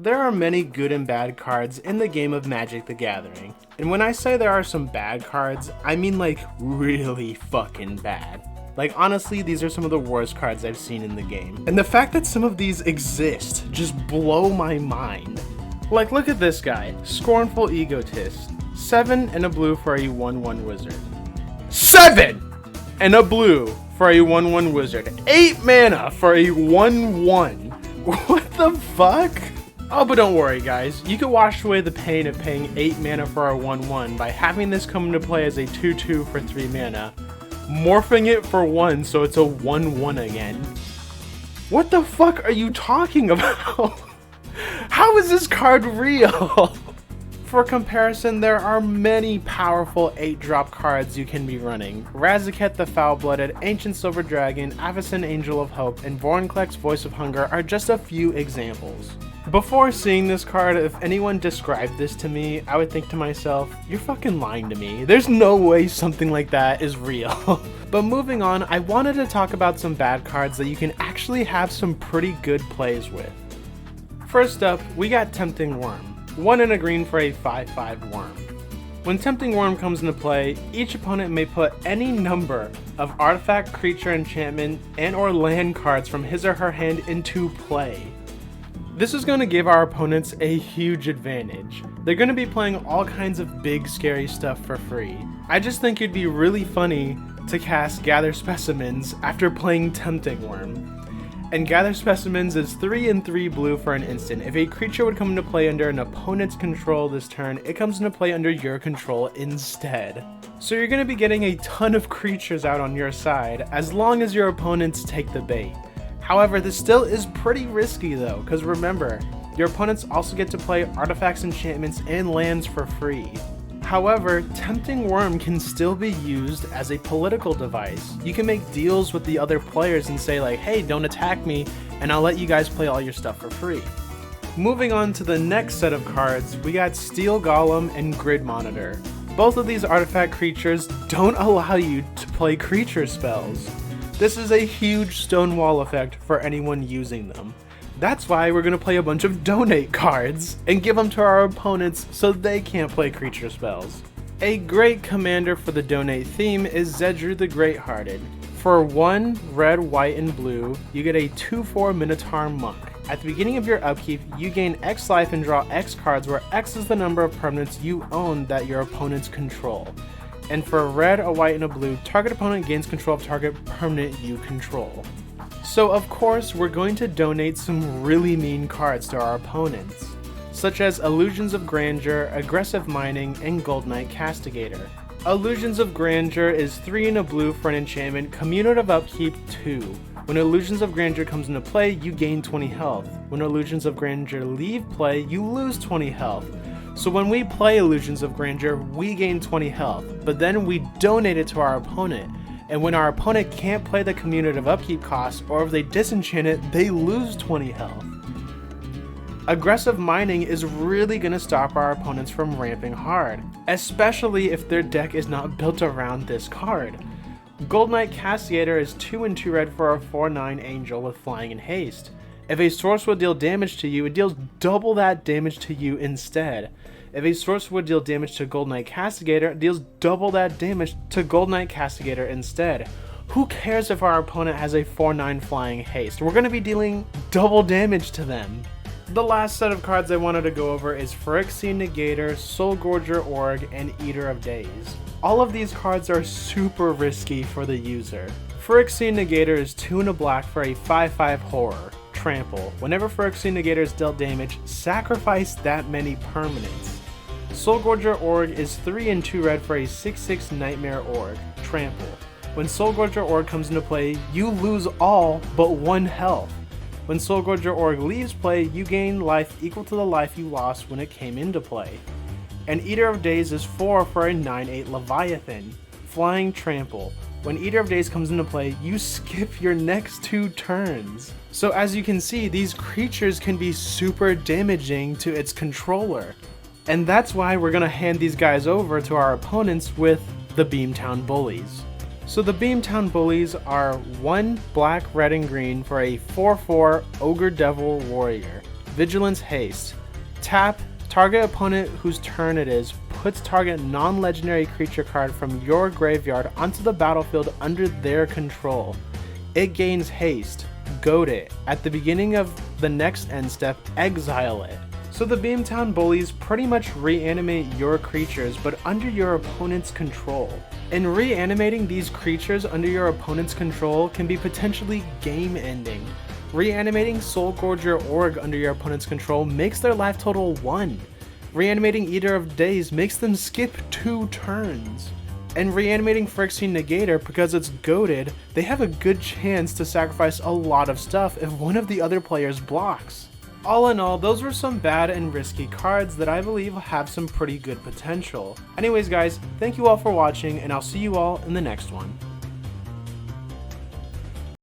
There are many good and bad cards in the game of Magic the Gathering. And when I say there are some bad cards, I mean like really fucking bad. Like honestly, these are some of the worst cards I've seen in the game. And the fact that some of these exist just blow my mind. Like look at this guy, Scornful Egotist. 7 and a blue for a 1/1 wizard. 7 and a blue for a 1/1 wizard. 8 mana for a 1/1. What the fuck? Oh, but don't worry guys, you can wash away the pain of paying 8 mana for a 1/1 by having this come into play as a 2/2 for 3 mana, morphing it for 1 so it's a 1/1 again. What the fuck are you talking about? How is this card real? For comparison, there are many powerful 8-drop cards you can be running. Razaketh the Foul-Blooded, Ancient Silver Dragon, Avacyn Angel of Hope, and Vorinclex Voice of Hunger are just a few examples. Before seeing this card, if anyone described this to me, I would think to myself, you're fucking lying to me. There's no way something like that is real. But moving on, I wanted to talk about some bad cards that you can actually have some pretty good plays with. First up, we got Tempting Worm. 1 and a green for a 5/5 worm. When Tempting Worm comes into play, each opponent may put any number of artifact, creature, enchantment, and or land cards from his or her hand into play. This is going to give our opponents a huge advantage. They're going to be playing all kinds of big scary stuff for free. I just think it'd be really funny to cast Gather Specimens after playing Tempting Worm. And Gather Specimens is 3 and 3 blue for an instant. If a creature would come into play under an opponent's control this turn, it comes into play under your control instead. So you're going to be getting a ton of creatures out on your side, as long as your opponents take the bait. However, this still is pretty risky though, because remember, your opponents also get to play artifacts, enchantments, and lands for free. However, Tempting Worm can still be used as a political device. You can make deals with the other players and say like, hey, don't attack me, and I'll let you guys play all your stuff for free. Moving on to the next set of cards, we got Steel Golem and Grid Monitor. Both of these artifact creatures don't allow you to play creature spells. This is a huge stonewall effect for anyone using them. That's why we're going to play a bunch of donate cards and give them to our opponents so they can't play creature spells. A great commander for the donate theme is Zedru the Greathearted. For 1 red, white, and blue, you get a 2/4 Minotaur Monk. At the beginning of your upkeep, you gain X life and draw X cards, where X is the number of permanents you own that your opponents control. And for a red, a white, and a blue, target opponent gains control of target permanent you control. So of course, we're going to donate some really mean cards to our opponents, such as Illusions of Grandeur, Aggressive Mining, and Gold Knight Castigator. Illusions of Grandeur is 3 and a blue for an enchantment, Commutative Upkeep 2. When Illusions of Grandeur comes into play, you gain 20 health. When Illusions of Grandeur leave play, you lose 20 health. So when we play Illusions of Grandeur, we gain 20 health, but then we donate it to our opponent. And when our opponent can't play the commutative upkeep cost, or if they disenchant it, they lose 20 health. Aggressive Mining is really going to stop our opponents from ramping hard, especially if their deck is not built around this card. Gold Knight Castigator is 2 and 2 red for a 4/9 angel with flying and haste. If a source would deal damage to you, it deals double that damage to you instead. If a source would deal damage to Gold Knight Castigator, it deals double that damage to Gold Knight Castigator instead. Who cares if our opponent has a 4/9 flying haste? We're going to be dealing double damage to them. The last set of cards I wanted to go over is Phyrexian Negator, Soulgorger Org, and Eater of Days. All of these cards are super risky for the user. Phyrexian Negator is 2 and a black for a 5/5 horror. Trample. Whenever Phyrexian Negator is dealt damage, sacrifice that many permanents. Soulgorger Org is 3 and 2 red for a 6/6 Nightmare Org. Trample. When Soulgorger Org comes into play, you lose all but 1 health. When Soulgorger Org leaves play, you gain life equal to the life you lost when it came into play. And Eater of Days is 4 for a 9/8 Leviathan. Flying Trample. When Eater of Days comes into play, you skip your next 2 turns. So as you can see, these creatures can be super damaging to its controller. And that's why we're going to hand these guys over to our opponents with the Beamtown Bullies. So the Beamtown Bullies are 1 black, red, and green for a 4/4 Ogre Devil Warrior. Vigilance Haste. Tap, target opponent whose turn it is puts target non-legendary creature card from your graveyard onto the battlefield under their control. It gains haste. Goad it. At the beginning of the next end step, exile it. So the Beamtown Bullies pretty much reanimate your creatures, but under your opponent's control. And reanimating these creatures under your opponent's control can be potentially game-ending. Reanimating Soul Gorger Org under your opponent's control makes their life total 1. Reanimating Eater of Days makes them skip 2 turns. And reanimating Phyrexian Negator, because it's goated, they have a good chance to sacrifice a lot of stuff if one of the other players blocks. All in all, those were some bad and risky cards that I believe have some pretty good potential. Anyways guys, thank you all for watching, and I'll see you all in the next one.